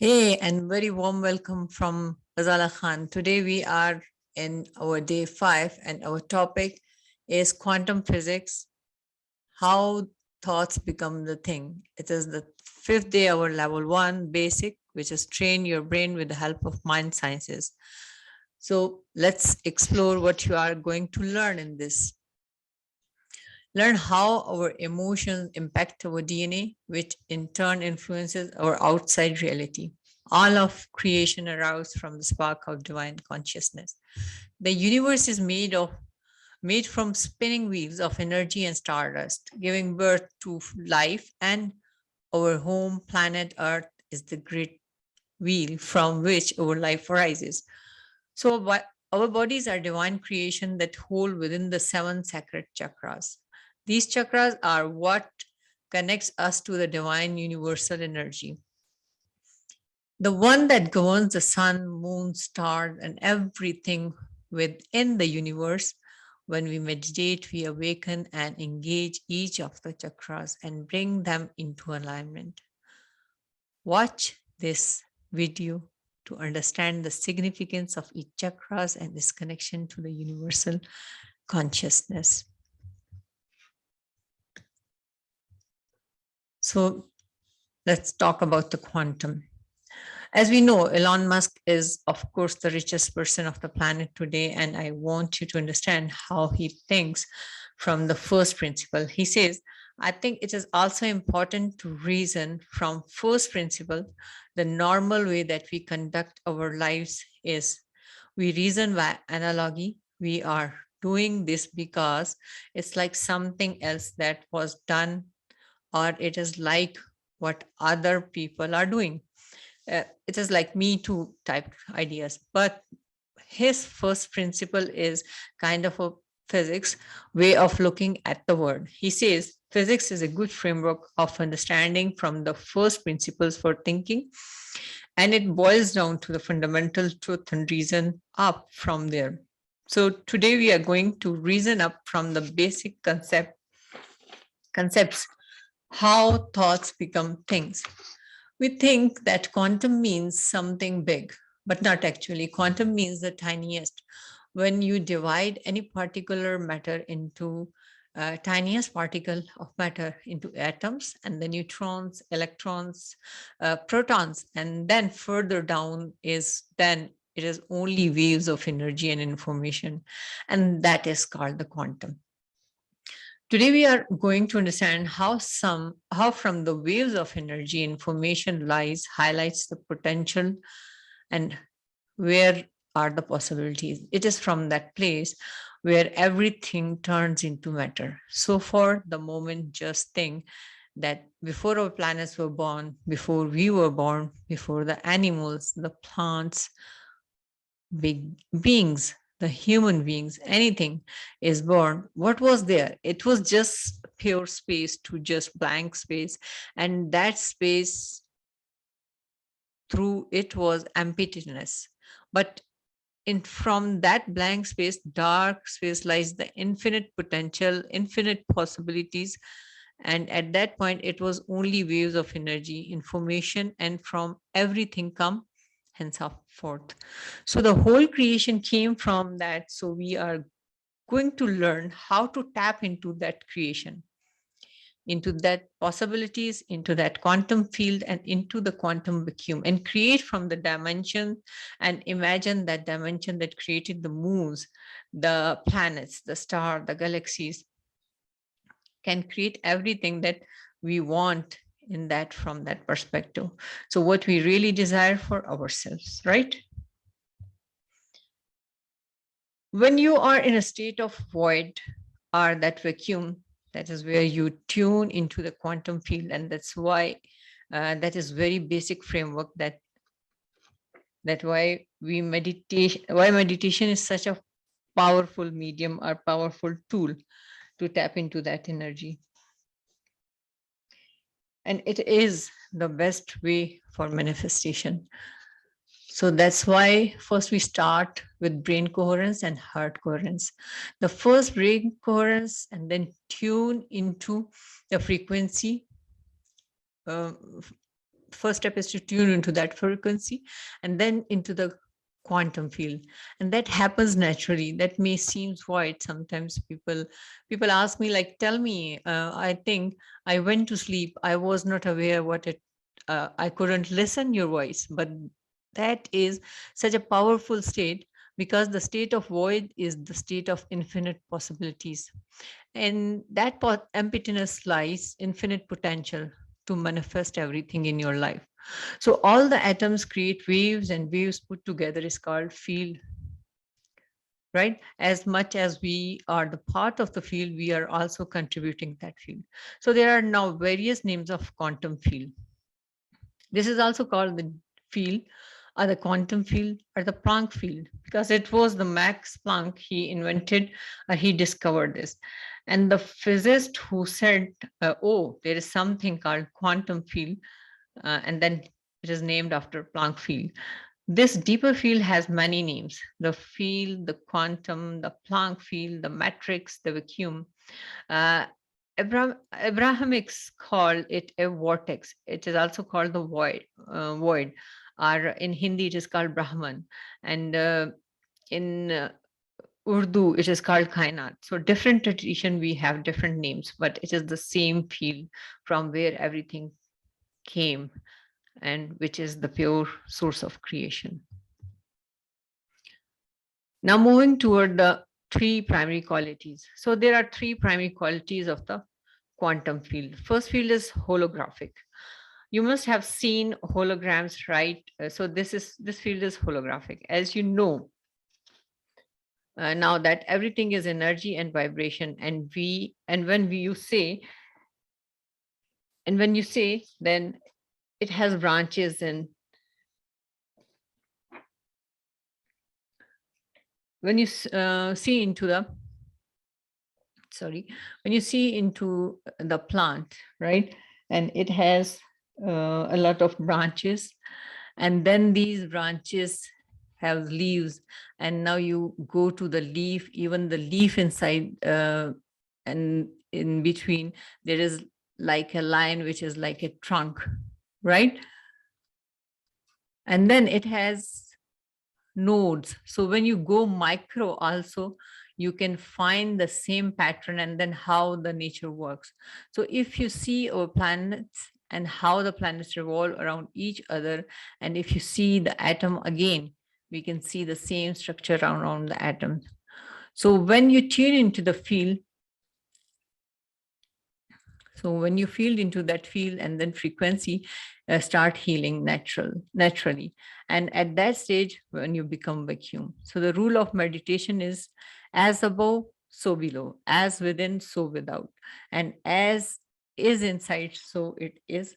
Hey, and very warm welcome from Azala Khan. Today we are in our day 5, and our topic is quantum physics, how thoughts become the thing. It is the fifth day, our level 1 basic, which is train your brain with the help of mind sciences. So let's explore what you are going to learn in this. Learn how our emotions impact our DNA, which in turn influences our outside reality. All of creation arose from the spark of divine consciousness. The universe is made from spinning wheels of energy and stardust, giving birth to life, and our home planet Earth is the great wheel from which our life arises. So our bodies are divine creation that hold within the seven sacred chakras. These chakras are what connects us to the divine universal energy, the one that governs the sun, moon, stars, and everything within the universe. When we meditate, we awaken and engage each of the chakras and bring them into alignment. Watch this video to understand the significance of each chakras and its connection to the universal consciousness. So let's talk about the quantum. As we know, Elon Musk is, of course, the richest person of the planet today, and I want you to understand how he thinks from the first principle. He says, I think it is also important to reason from first principle. The normal way that we conduct our lives is we reason by analogy. We are doing this because it's like something else that was done, or it is like what other people are doing. It is like me too type ideas, but his first principle is kind of a physics way of looking at the world. He says physics is a good framework of understanding from the first principles for thinking, and it boils down to the fundamental truth and reason up from there. So today we are going to reason up from the basic concepts, how thoughts become things. We think that quantum means something big, but not actually. Quantum means the tiniest. When you divide any particular matter into tiniest particle of matter into atoms and the neutrons, electrons, protons, and then further down is then it is only waves of energy and information, and that is called the quantum. Today we are going to understand how from the waves of energy information lies highlights the potential and where are the possibilities. It is from that place where everything turns into matter. So for the moment, just think that before our planets were born, before we were born, before the animals, the plants, big beings, the human beings, anything is born, what was there? It was just pure space to just blank space. And that space, through it was emptiness. But in from that blank space, dark space, lies the infinite potential, infinite possibilities. And at that point, it was only waves of energy, information, and from everything come henceforth. So the whole creation came from that. So we are going to learn how to tap into that creation, into that possibilities, into that quantum field, and into the quantum vacuum, and create from the dimension and imagine that dimension that created the moons, the planets, the star, the galaxies, can create everything that we want in that from that perspective. So what we really desire for ourselves, right? When you are in a state of void or that vacuum, that is where you tune into the quantum field, and that's why that is very basic framework that why meditation is such a powerful medium or powerful tool to tap into that energy. And it is the best way for manifestation. So that's why first we start with brain coherence and heart coherence. The first brain coherence, and then tune into the frequency first step is to tune into that frequency and then into the quantum field, and that happens naturally. That may seem void sometimes. People ask me, like, tell me, I think I went to sleep, I was not aware what it I couldn't listen your voice. But that is such a powerful state, because the state of void is the state of infinite possibilities. And that emptiness lies infinite potential to manifest everything in your life. So all the atoms create waves, and waves put together is called field, right? As much as we are the part of the field, we are also contributing that field. So there are now various names of quantum field. This is also called the field, or the quantum field, or the Planck field, because it was the Max Planck, he invented, or he discovered this. And the physicist who said, oh, there is something called quantum field, and then it is named after Planck field. This deeper field has many names: the field, the quantum, the Planck field, the matrix, the vacuum. Uh, Abrahamics call it a vortex. It is also called the void, or in Hindi it is called Brahman, and in Urdu it is called Kainat. So different tradition we have different names, but it is the same field from where everything came, and which is the pure source of creation. Now moving toward the three primary qualities. So there are three primary qualities of the quantum field. First field is holographic. You must have seen holograms, right? So this field is holographic. As you know, now that everything is energy and vibration, and when you say, then it has branches. And when you see into the when you see into the plant, right, and it has a lot of branches, and then these branches have leaves, and now you go to the leaf, even the leaf inside, and in between there is like a line which is like a trunk, right? And then it has nodes. So when you go micro also, you can find the same pattern, and then how the nature works. So if you see our planets and how the planets revolve around each other, and if you see the atom again, we can see the same structure around the atom. So when you tune into the field, so when you feel into that field, and then frequency start healing naturally. And at that stage, when you become vacuum. So the rule of meditation is as above, so below, as within, so without, and as is inside, so it is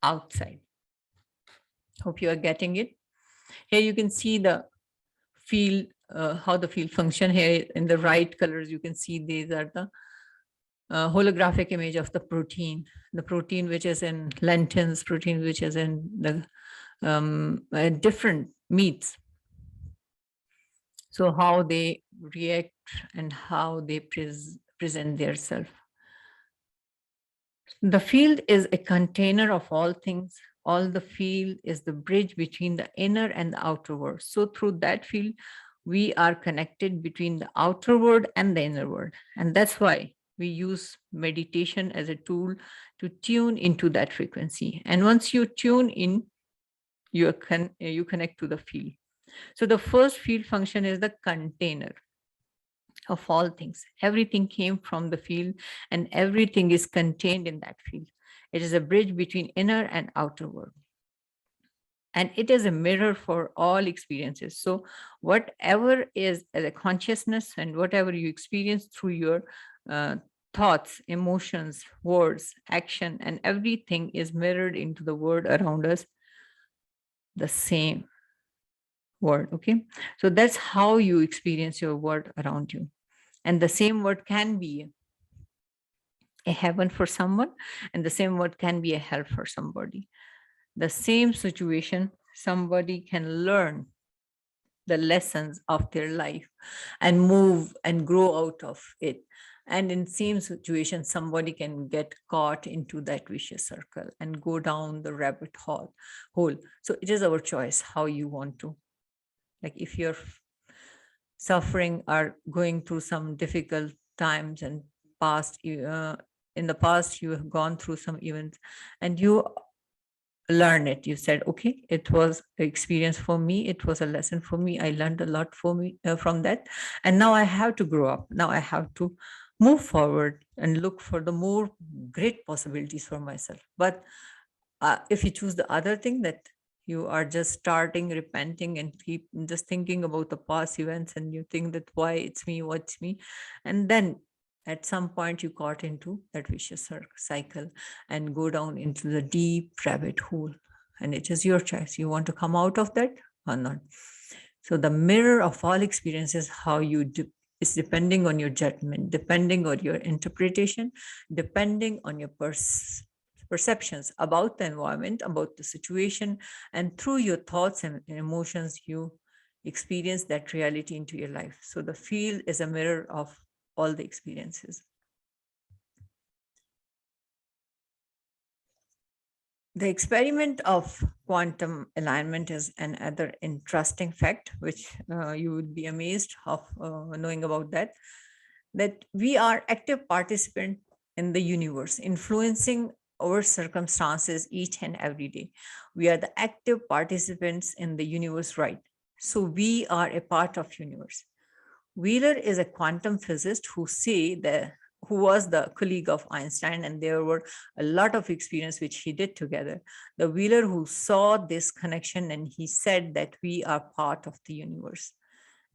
outside. Hope you are getting it. Here you can see the field, how the field function. Here in the right colors, you can see these are the holographic image of the protein which is in lentils, protein which is in the different meats. So how they react and how they present their self. The field is a container of all things. All the field is the bridge between the inner and the outer world. So through that field, we are connected between the outer world and the inner world. And that's why we use meditation as a tool to tune into that frequency. And once you tune in, you connect to the field. So the first field function is the container of all things. Everything came from the field, and everything is contained in that field. It is a bridge between inner and outer world. And it is a mirror for all experiences. So whatever is a consciousness, and whatever you experience through your thoughts, emotions, words, action, and everything is mirrored into the world around us, the same word. Okay, so that's how you experience your world around you. And the same word can be a heaven for someone, and the same word can be a hell for somebody. The same situation, somebody can learn the lessons of their life and move and grow out of it. And in same situation, somebody can get caught into that vicious circle and go down the rabbit hole. So it is our choice how you want to, like if you're suffering or going through some difficult times and in the past you have gone through some events and you learn it, you said, okay, it was an experience for me, it was a lesson for me, I learned a lot for me from that, and now I have to grow up, now I have to move forward and look for the more great possibilities for myself. But if you choose the other thing, that you are just starting repenting and keep just thinking about the past events, and you think that why it's me, what's me, and then at some point you caught into that vicious cycle and go down into the deep rabbit hole, and it is your choice, you want to come out of that or not. So the mirror of all experiences, how you do, is depending on your judgment, depending on your interpretation, depending on your perceptions about the environment, about the situation, and through your thoughts and emotions, you experience that reality into your life. So the field is a mirror of all the experiences. The experiment of quantum alignment is another interesting fact, which you would be amazed of knowing about that we are active participants in the universe, influencing our circumstances each and every day. We are the active participants in the universe, right? So we are a part of universe. Wheeler is a quantum physicist who was the colleague of Einstein, and there were a lot of experience which he did together. The Wheeler who saw this connection, and he said that we are part of the universe.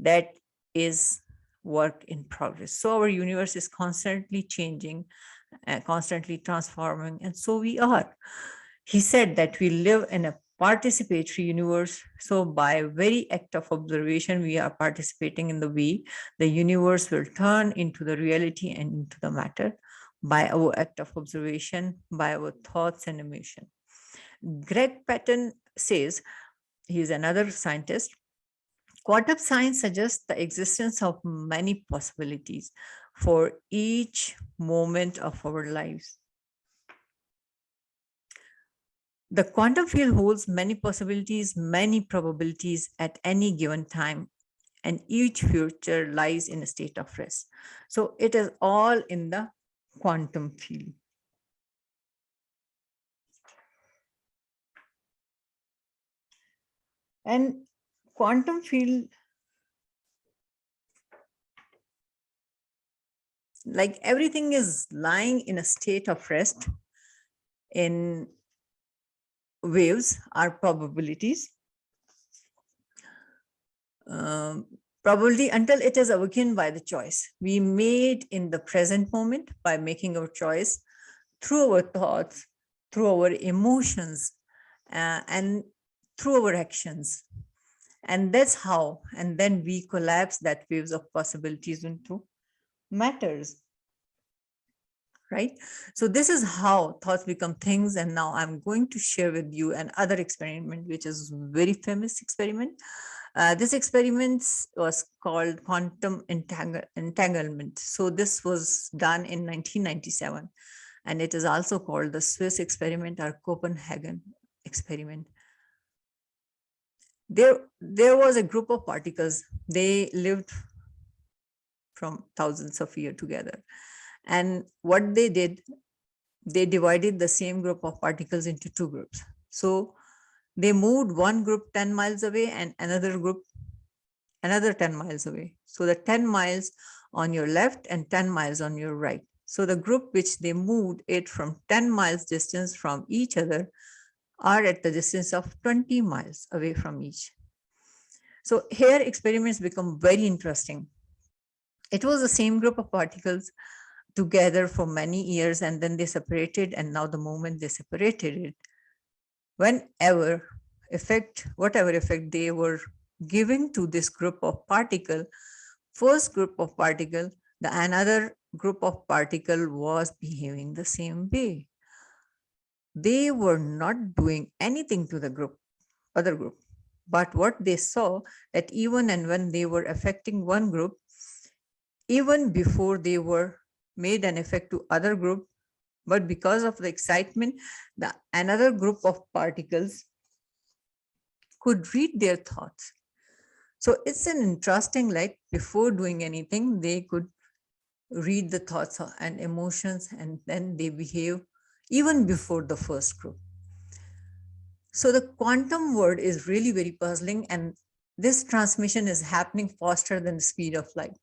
That is work in progress. So our universe is constantly changing, constantly transforming, and so we are. He said that we live in a participatory universe. So by very act of observation, we are participating in the way the universe will turn into the reality and into the matter by our act of observation, by our thoughts and emotion. Greg Patton says, he is another scientist, quantum science suggests the existence of many possibilities for each moment of our lives. The quantum field holds many possibilities, many probabilities at any given time, and each future lies in a state of rest. So it is all in the quantum field. And quantum field, like everything is lying in a state of rest in waves, are probabilities. Probably until it is awakened by the choice we made in the present moment by making our choice through our thoughts, through our emotions, and through our actions. And that's how, and then we collapse that waves of possibilities into matters. Right? So this is how thoughts become things. And now I'm going to share with you another experiment, which is very famous experiment. This experiment was called quantum entanglement. So this was done in 1997, and it is also called the Swiss experiment or Copenhagen experiment. There was a group of particles. They lived from thousands of years together. And what they did, they divided the same group of particles into two groups. So they moved one group 10 miles away and another group another 10 miles away. So the 10 miles on your left and 10 miles on your right. So the group which they moved it from 10 miles distance from each other are at the distance of 20 miles away from each. So here experiments become very interesting. It was the same group of particles together for many years, and then they separated, and now the moment they separated it, whatever effect they were giving to this group of particle, first group of particle, the another group of particle was behaving the same way. They were not doing anything to the other group. But what they saw, that even and when they were affecting one group, even before they were made an effect to other group, but because of the excitement, another group of particles could read their thoughts. So it's an interesting, like before doing anything, they could read the thoughts and emotions, and then they behave even before the first group. So the quantum word is really very puzzling, and this transmission is happening faster than the speed of light.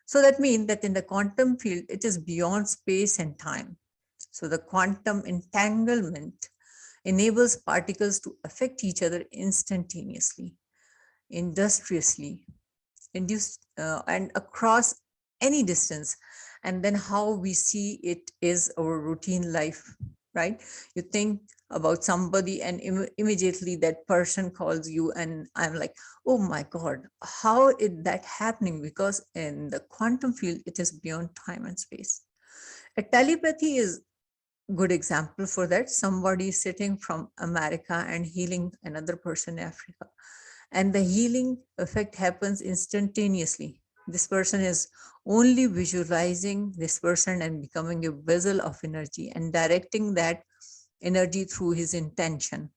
So that means that in the quantum field, it is beyond space and time. So the quantum entanglement enables particles to affect each other instantaneously, industriously, and across any distance. And then how we see it is our routine life, right? You think about somebody and immediately that person calls you, and I'm like, oh my god, how is that happening? Because in the quantum field, it is beyond time and space. A telepathy is good example for that. Somebody sitting from America and healing another person in Africa, and the healing effect happens instantaneously. This person is only visualizing this person and becoming a vessel of energy and directing that energy through his intention.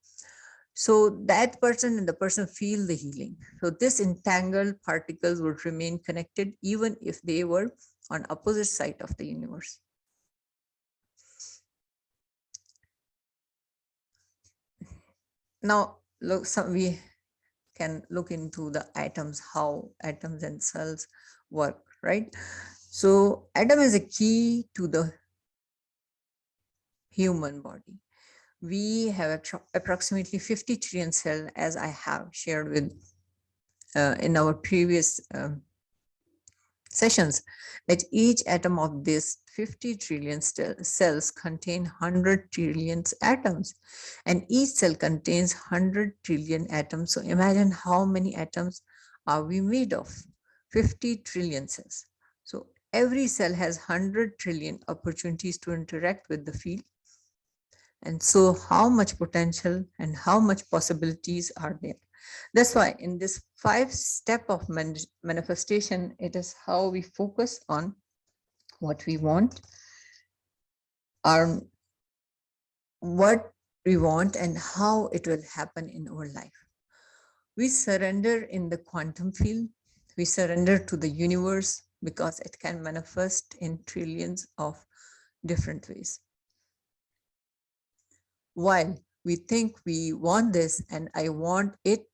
So that person and the person feel the healing. So this entangled particles would remain connected even if they were on opposite side of the universe. Now, look, we can look into the atoms, how atoms and cells work, right? So atom is a key to the human body. We have approximately 50 trillion cells, as I have shared with in our previous sessions, that each atom of this 50 trillion cells contain 100 trillion atoms, and each cell contains 100 trillion atoms. So imagine how many atoms are we made of? 50 trillion cells. So every cell has 100 trillion opportunities to interact with the field. And so how much potential and how much possibilities are there? That's why in this 5-step of manifestation, it is how we focus on what we want, what we want, and how it will happen in our life. We surrender in the quantum field. We surrender to the universe because it can manifest in trillions of different ways. While we think we want this and I want it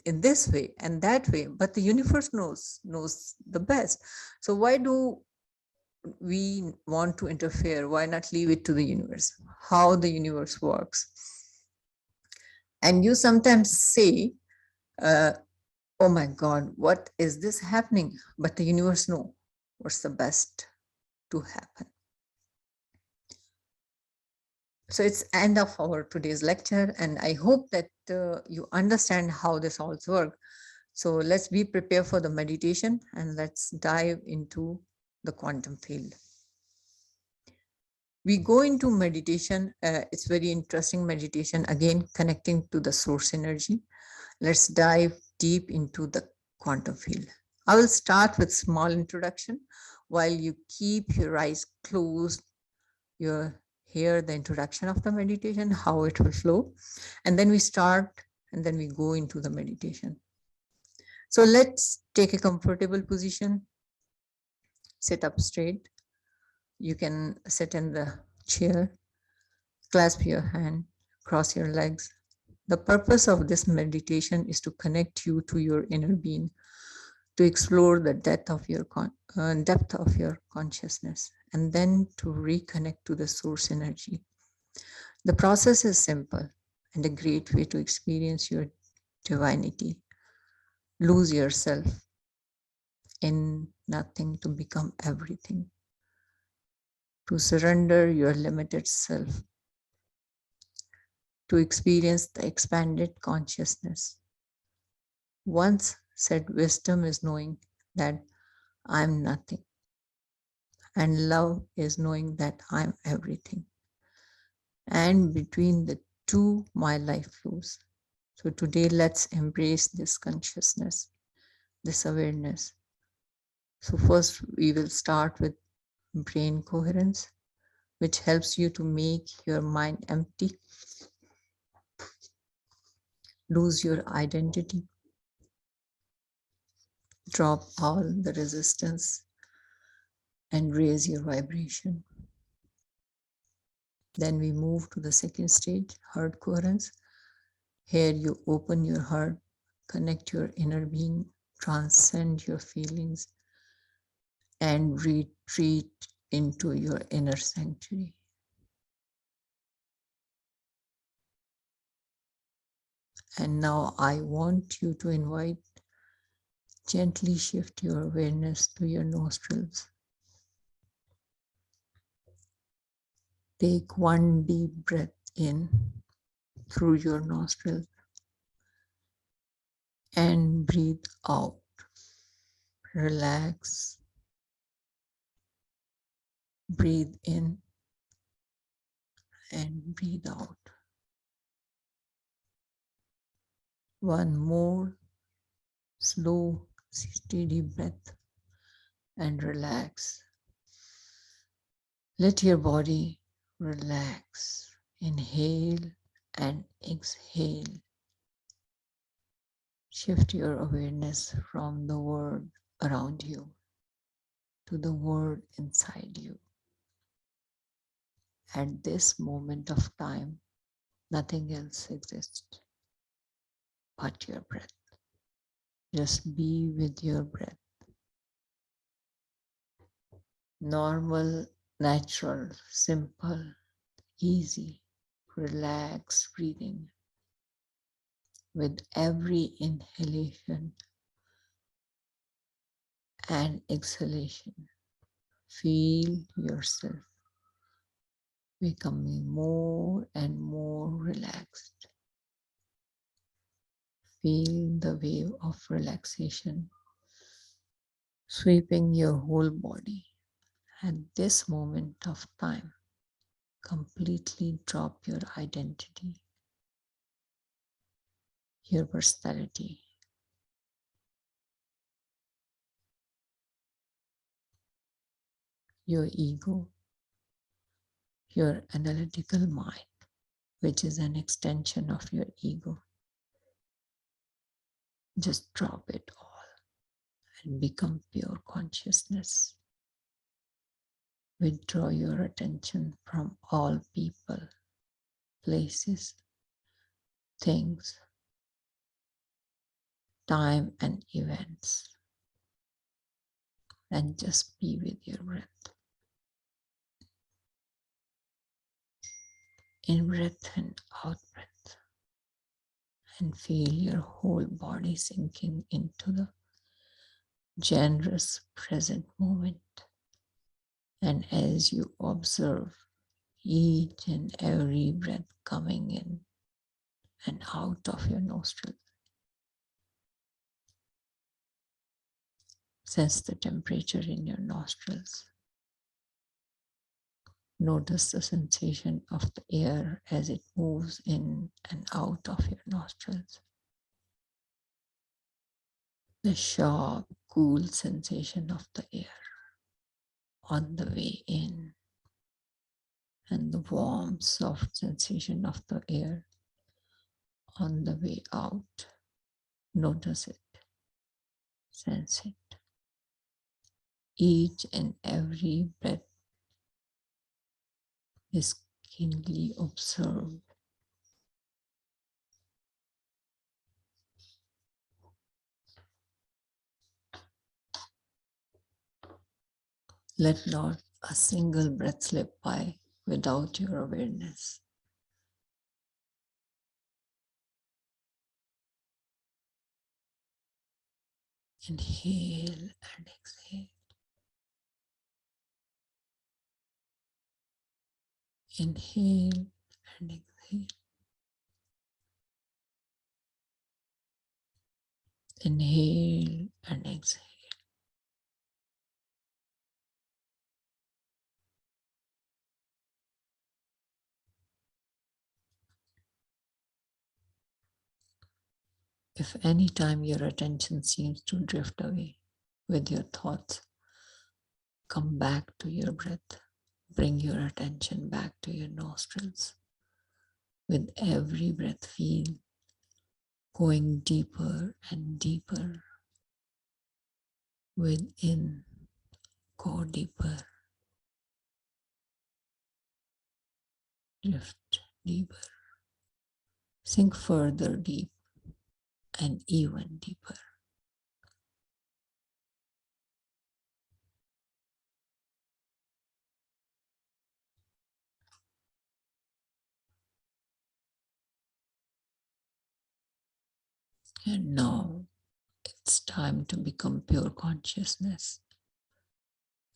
in this way and that way, but the universe knows the best. So why do we want to interfere? Why not leave it to the universe, how the universe works? And you sometimes say, oh my god, what is this happening? But the universe knows what's the best to happen. So it's end of our today's lecture, and I hope that you understand how this all works. So let's be prepared for the meditation, and let's dive into the quantum field. We go into meditation. It's very interesting meditation, again, connecting to the source energy. Let's dive deep into the quantum field. I will start with small introduction while you keep your eyes closed. You hear the introduction of the meditation, how it will flow, and then we start, and then we go into the meditation. So let's take a comfortable position. Sit up straight. You can sit in the chair, clasp your hand, cross your legs. The purpose of this meditation is to connect you to your inner being, to explore the depth of your consciousness, and then to reconnect to the source energy. The process is simple and a great way to experience your divinity. Lose yourself in nothing to become everything. To surrender your limited self. To experience the expanded consciousness. Once said wisdom is knowing that I'm nothing. And love is knowing that I'm everything. And between the two, my life flows. So today, let's embrace this consciousness, this awareness. So first, we will start with brain coherence, which helps you to make your mind empty, lose your identity, drop all the resistance, and raise your vibration. Then we move to the second stage, heart coherence. Here you open your heart, connect your inner being, transcend your feelings, and retreat into your inner sanctuary. And now I want you to gently shift your awareness to your nostrils. Take one deep breath in through your nostrils and breathe out. Relax. Breathe in and breathe out. One more slow, steady breath and relax. Let your body relax. Inhale and exhale. Shift your awareness from the world around you to the world inside you. At this moment of time, nothing else exists but your breath. Just be with your breath. Normal, natural, simple, easy, relaxed breathing. With every inhalation and exhalation, feel yourself becoming more and more relaxed. Feel the wave of relaxation sweeping your whole body. At this moment of time, completely drop your identity, your personality, your ego, your analytical mind, which is an extension of your ego. Just drop it all and become pure consciousness. Withdraw your attention from all people, places, things, time, and events, and just be with your breath. In breath and out breath, and feel your whole body sinking into the generous present moment. And as you observe each and every breath coming in and out of your nostrils, sense the temperature in your nostrils. Notice the sensation of the air as it moves in and out of your nostrils. The sharp, cool sensation of the air on the way in, and the warm, soft sensation of the air on the way out. Notice it, sense it. Each and every breath is keenly observed. Let not a single breath slip by without your awareness. Inhale and exhale. Inhale and exhale. Inhale and exhale. If any time your attention seems to drift away with your thoughts, Come back to your breath. Bring your attention back to your nostrils. With every breath, feel going deeper and deeper. Within, go deeper. Drift deeper. Sink further deep and even deeper. And now it's time to become pure consciousness,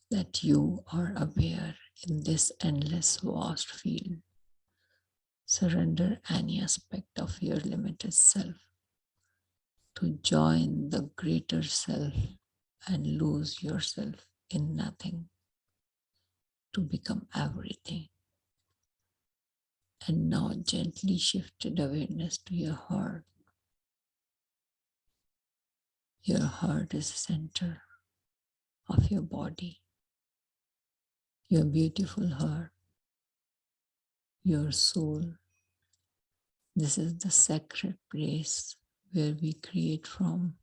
that you are aware in this endless vast field. Surrender any aspect of your limited self to join the greater self and lose yourself in nothing, to become everything. And now gently shifted awareness to your heart. Your heart is the center of your body, your beautiful heart, your soul. This is the sacred place where we create from.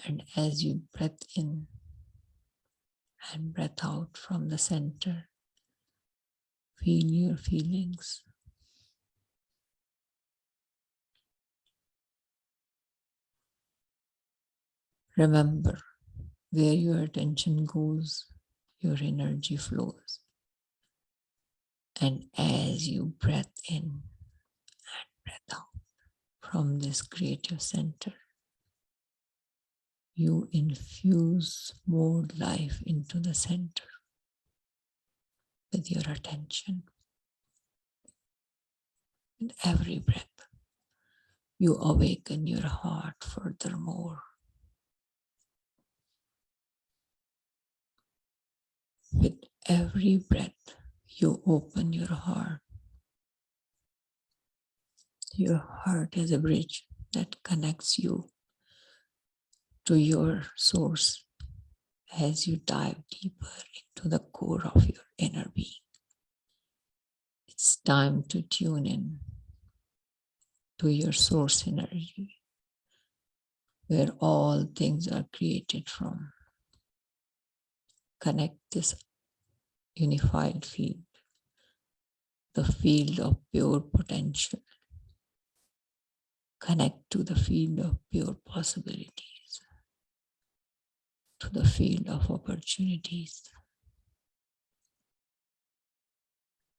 And as you breathe in and breath out from the center, feel your feelings. Remember, where your attention goes, your energy flows. And as you breath in and breath out from this creative center, you infuse more life into the center with your attention. In every breath, you awaken your heart furthermore. With every breath, you open your heart. Your heart is a bridge that connects you to your source as you dive deeper into the core of your inner being. It's time to tune in to your source energy, where all things are created from. Connect this unified field, the field of pure potential. Connect to the field of pure possibilities, to the field of opportunities.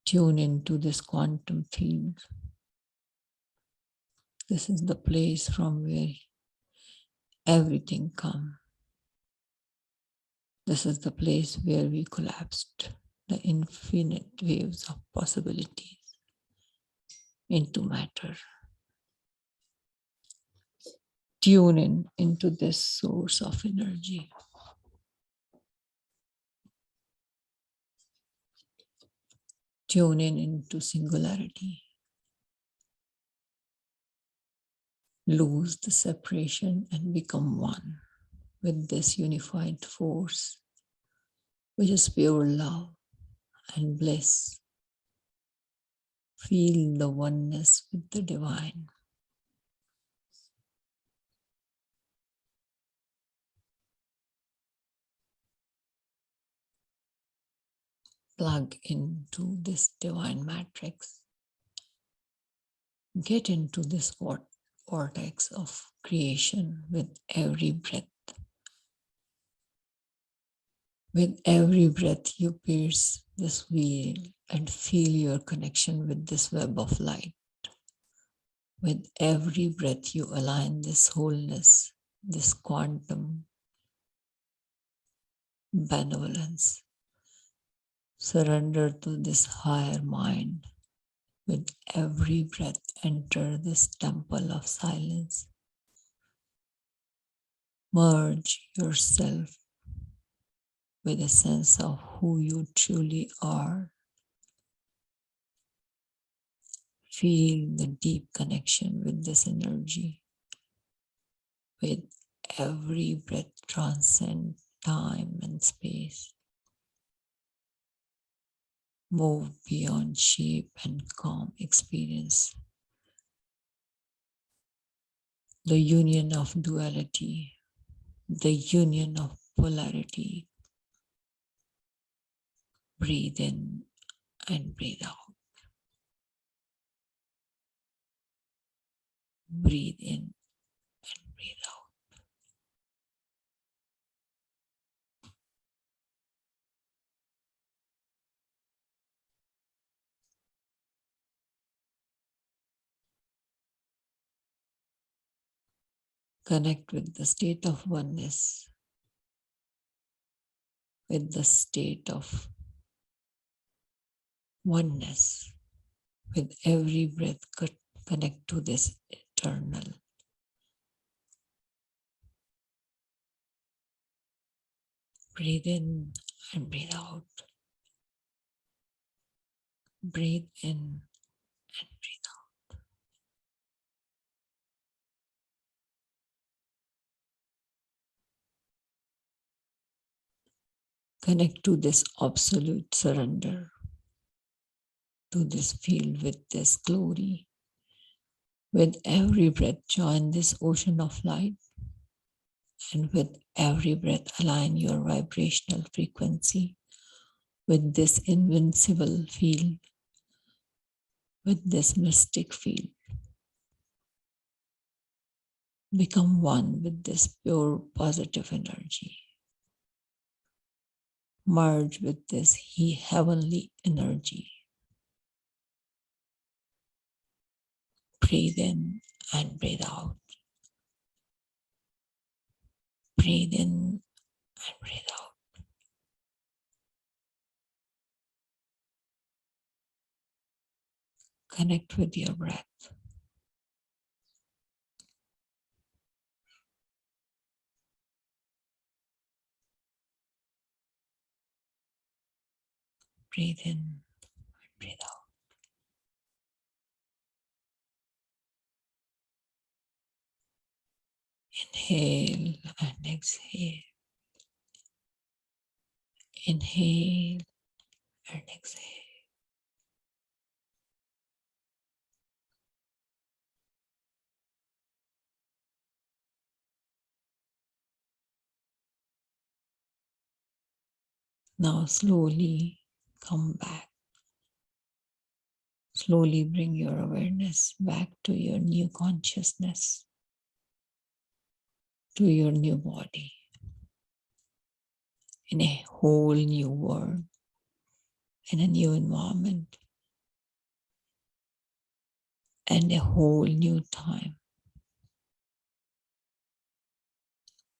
Tune into this quantum field. This is the place from where everything comes. This is the place where we collapsed the infinite waves of possibilities into matter. Tune in into this source of energy. Tune in into singularity. Lose the separation and become one with this unified force, which is pure love and bliss. Feel the oneness with the divine. Plug into this divine matrix. Get into this vortex of creation with every breath. With every breath, you pierce this wheel and feel your connection with this web of light. With every breath, you align this wholeness, this quantum benevolence. Surrender to this higher mind. With every breath, enter this temple of silence. Merge yourself with a sense of who you truly are. Feel the deep connection with this energy. With every breath, transcend time and space. Move beyond shape and calm experience. The union of duality, the union of polarity. Breathe in and breathe out. Breathe in and breathe out. Connect with the state of oneness, with the state of oneness. With every breath, connect to this eternal. Breathe in and breathe out. Breathe in and breathe out. Connect to this absolute surrender, to this field with this glory. With every breath, join this ocean of light. And with every breath, align your vibrational frequency with this invincible field, with this mystic field. Become one with this pure positive energy. Merge with this heavenly energy. Breathe in and breathe out. Breathe in and breathe out. Connect with your breath. Breathe in and breathe out. Inhale and exhale. Inhale and exhale. Now slowly come back. Slowly bring your awareness back to your new consciousness, to your new body, in a whole new world, in a new environment, and a whole new time.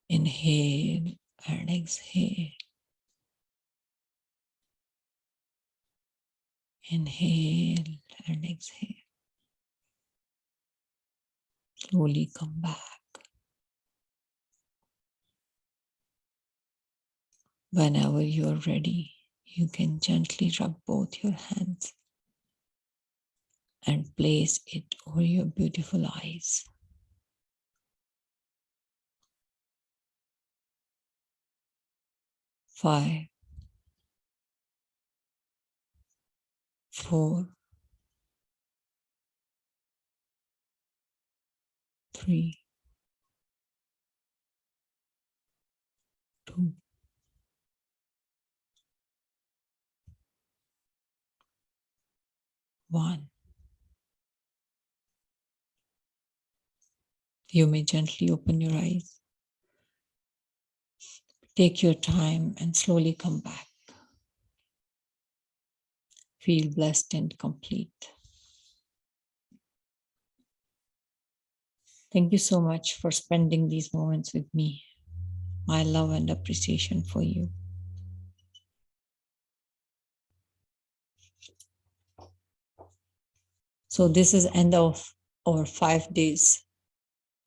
Inhale and exhale. Inhale and exhale. Slowly come back. Whenever you're ready, you can gently rub both your hands and place it over your beautiful eyes. 5, 4, 3, 2, 1. You may gently open your eyes. Take your time and slowly come back. Feel blessed and complete. Thank you so much for spending these moments with me. My love and appreciation for you. So this is end of our 5 days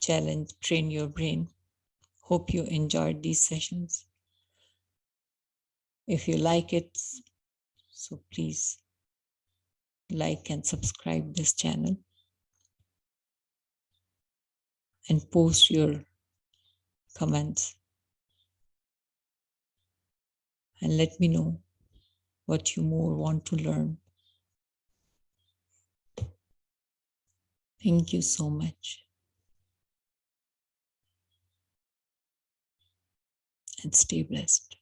challenge, Train Your Brain. Hope you enjoyed these sessions. If you like it, so please like and subscribe this channel and post your comments. and let me know what you more want to learn. Thank you so much, and stay blessed.